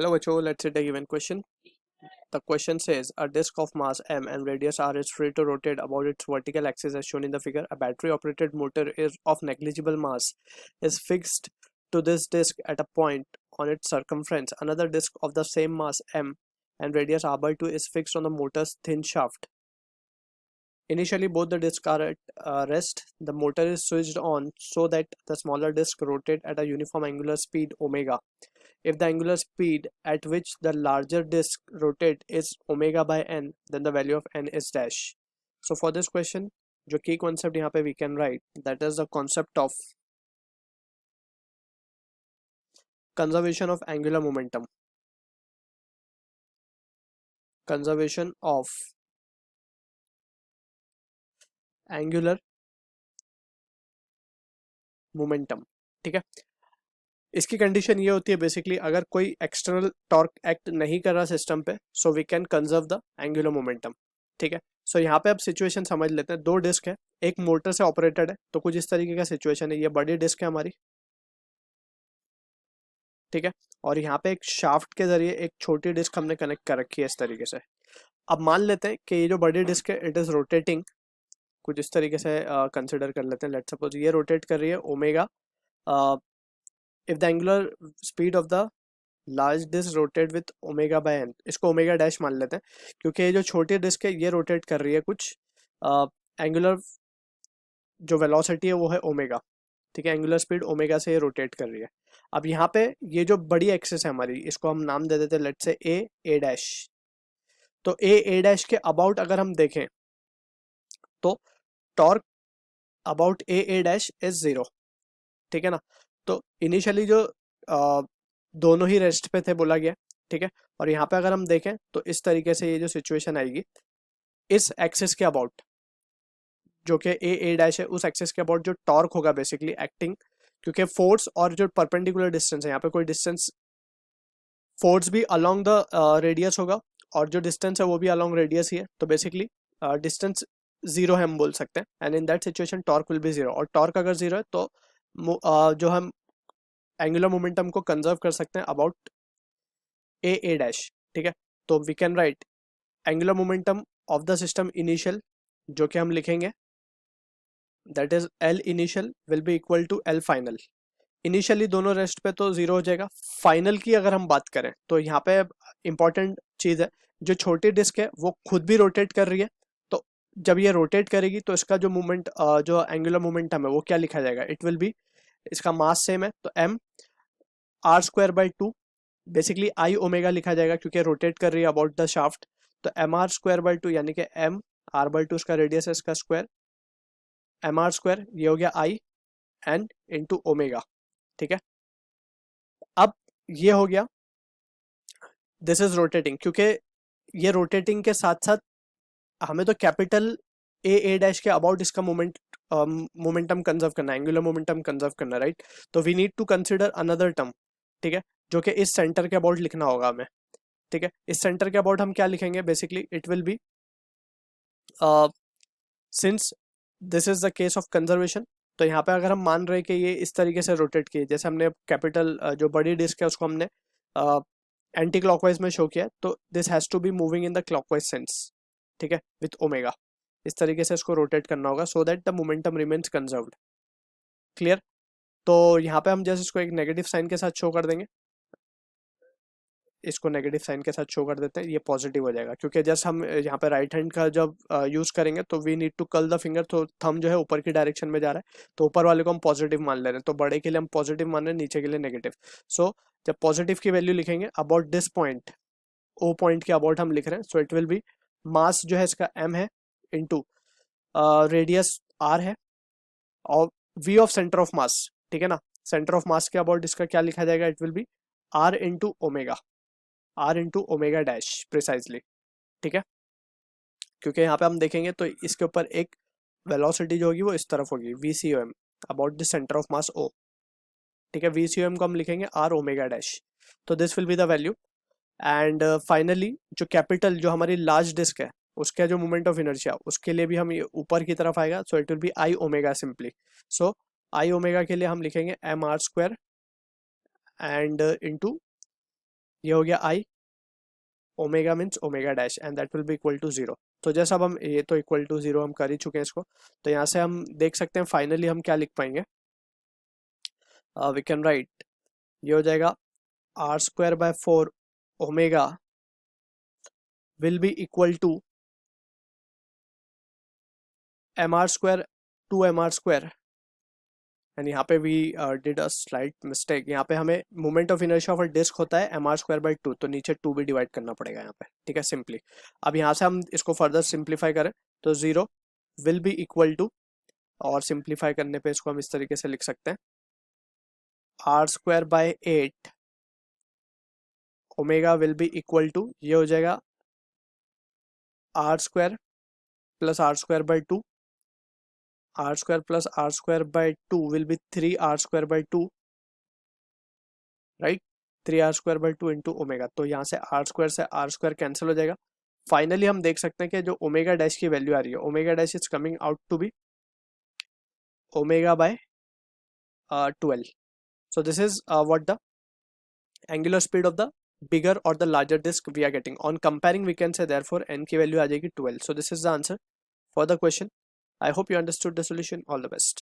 Hello, Acho. Let's take a given question. The question says a disk of mass m and radius r is free to rotate about its vertical axis as shown in the figure. A battery-operated motor is of negligible mass is fixed to this disk at a point on its circumference. Another disk of the same mass m and radius r/2 is fixed on the motor's thin shaft. Initially, both the disks are at rest. The motor is switched on so that the smaller disk rotate at a uniform angular speed omega. If the angular speed at which the larger disk rotate is omega by n, then the value of n is dash. So for this question, जो key concept यहाँ पे we can write, that is the concept of conservation of angular momentum. Conservation of angular momentum. ठीक है, इसकी condition ये होती है basically अगर कोई एक्सटर्नल टॉर्क एक्ट नहीं कर रहा सिस्टम पे, so we can conserve the angular momentum. ठीक है, सो यहाँ पे अब सिचुएशन समझ लेते हैं. दो डिस्क है, एक मोटर से ऑपरेटेड है, तो कुछ इस तरीके का सिचुएशन है. ये बड़ी डिस्क है हमारी, ठीक है, और यहाँ पे एक शाफ्ट के जरिए एक छोटी डिस्क हमने कनेक्ट कर रखी है इस तरीके से. अब मान लेते हैं कि ये जो बड़ी डिस्क है इट इज रोटेटिंग, कुछ इस तरीके से कंसिडर कर लेते हैं. लेट्स सपोज ये रोटेट कर रही है omega. if the angular speed of the large disk rotate with omega by n, इसको ओमेगा डैश मान लेते हैं क्योंकि ये जो छोटी डिस्क है ये रोटेट कर रही है कुछ एंगुलर जो वेलोसिटी है वो है ओमेगा. ठीक है, एंगुलर स्पीड ओमेगा से ये रोटेट कर रही है. अब यहाँ पे ये जो बड़ी एक्सिस है हमारी, इसको हम नाम दे देते हैं लेट्स से ए डैश. तो ए डैश के अबाउट अगर हम देखें तो torque about A dash is 0. ठीक है ना, तो इनिशियली जो दोनों ही रेस्ट पे थे बोला गया. ठीक है, और यहाँ पे अगर हम देखें तो इस तरीके से ये जो सिचुएशन आएगी इस एक्सिस के अबाउट, जो कि ए डैश है, उस एक्सिस के अबाउट जो टॉर्क होगा बेसिकली एक्टिंग, क्योंकि फोर्स और जो परपेंडिकुलर डिस्टेंस है, यहाँ पे कोई डिस्टेंस फोर्स भी अलोंग द रेडियस होगा और जो डिस्टेंस है वो भी अलोंग रेडियस ही है. तो बेसिकली डिस्टेंस 0 है हम बोल सकते हैं, and in that situation torque will be 0. और टॉर्क अगर 0 है तो जो हम एंगुलर मोमेंटम को कंजर्व कर सकते हैं अबाउट ए डैश. ठीक है, तो we can write angular momentum of the system initial, जो कि हम लिखेंगे that is L initial will be equal to L final. Initially दोनों रेस्ट पे तो 0 हो जाएगा. फाइनल की अगर हम बात करें तो यहाँ पे इंपॉर्टेंट चीज है, जो छोटी डिस्क है वो खुद भी रोटेट कर रही है. तो जब ये रोटेट करेगी तो इसका जो मूवमेंट जो एंगुलर मोमेंटम है वो क्या लिखा जाएगा, इट विल बी, इसका मास सेम है तो m r²/2 basically I omega लिखा जाएगा क्योंकि रोटेट कर रही है अबाउट द शाफ्ट. तो mr²/2 यानी कि m r/2 इसका रेडियस है, इसका स्क्वायर mr², ये हो गया i n इंटू ओमेगा. ठीक है, अब ये हो गया दिस इज रोटेटिंग, क्योंकि ये रोटेटिंग के साथ साथ हमें तो कैपिटल ए डैश के अबाउट इसका मोमेंटम कंजर्व करना है, एंगुलर मोमेंटम कंजर्व करना, राइट. तो we need to consider another term. ठीक है, जो कि इस सेंटर के अबाउट लिखना होगा हमें. ठीक है, इस सेंटर के अबाउट हम क्या लिखेंगे, basically it will B since this is the case of conservation, तो यहाँ पे अगर हम मान रहे हैं कि ये इस तरीके से रोटेट किए, जैसे हमने कैपिटल जो बड़ी डिस्क है उसको हमने एंटी क्लॉकवाइज में शो किया, तो this has to be moving in the clockwise sense. ठीक है, विथ ओमेगा इस तरीके से इसको रोटेट करना होगा so that the momentum remains conserved. Clear. तो यहाँ पे हम जैसे इसको एक नेगेटिव साइन के साथ शो कर देंगे, इसको नेगेटिव साइन के साथ शो कर देते हैं, ये पॉजिटिव हो जाएगा क्योंकि जैसे हम यहाँ पे राइट हैंड का जब यूज करेंगे तो we need to curl the finger, तो थंब जो है ऊपर की डायरेक्शन में जा रहा है, तो ऊपर वाले को हम पॉजिटिव मान ले रहे हैं, तो बड़े के लिए हम पॉजिटिव मान रहे हैं, नीचे के लिए नेगेटिव. सो जब पॉजिटिव की वैल्यू लिखेंगे about this point, O point के अबाउट हम लिख रहे हैं, so it will be mass जो है इसका m है इंटू रेडियस r है और v of centre of mass. ठीक है ना, सेंटर ऑफ मास के अबाउट इसका क्या लिखा जाएगा, it will B r into omega, r into omega dash precisely. ठीक है, क्योंकि यहाँ पे हम देखेंगे तो इसके ऊपर एक वेलोसिटी जो होगी वो इस तरफ होगी, VCOM about the centre of mass O. ठीक है, VCOM को हम लिखेंगे r ओमेगा डैश. तो this will be the value. And finally जो कैपिटल जो हमारी लार्ज डिस्क है उसका जो मोमेंट ऑफ इनर्शिया, उसके लिए भी हम ये ऊपर की तरफ आएगा, so it will be I omega simply. So I omega के लिए हम लिखेंगे mr² एंड इंटू ये हो गया I, omega means omega dash and that will be equal to zero. तो जैसा अब हम ये तो इक्वल टू जीरो हम कर ही चुके हैं इसको, तो यहाँ से हम देख सकते हैं फाइनली हम क्या लिख पाएंगे। वी कैन राइट, ये हो जाएगा R square by 4 omega will be equal to M R square 2 M R square. And यहाँ पे we did a slight mistake, यहाँ पे हमें moment of inertia of a disc होता है एम आर स्क्वायर बाई 2, तो नीचे 2 भी डिवाइड करना पड़ेगा यहाँ पे, ठीक है सिंपली। अब यहाँ से हम इसको फर्दर सिंप्लीफाई करें तो zero will be equal to, और सिंप्लीफाई करने पे इसको हम इस तरीके से लिख सकते हैं R square by 8 omega will be equal to, ये हो जाएगा R square plus R square by 2, R square plus R square by 2 will be 3 R square by 2, right, 3 R square by 2 into omega. तो यहाँ से R square से R square cancel हो जाएगा। Finally हम देख सकते हैं कि जो ओमेगा डैश की वैल्यू आ रही है, omega dash is coming out to be omega by 12। So this is what the angular speed of the bigger or the larger disk we are getting. On comparing, we can say therefore n की value आ जाएगी 12. So this is the answer for the question. I hope you understood the solution. All the best.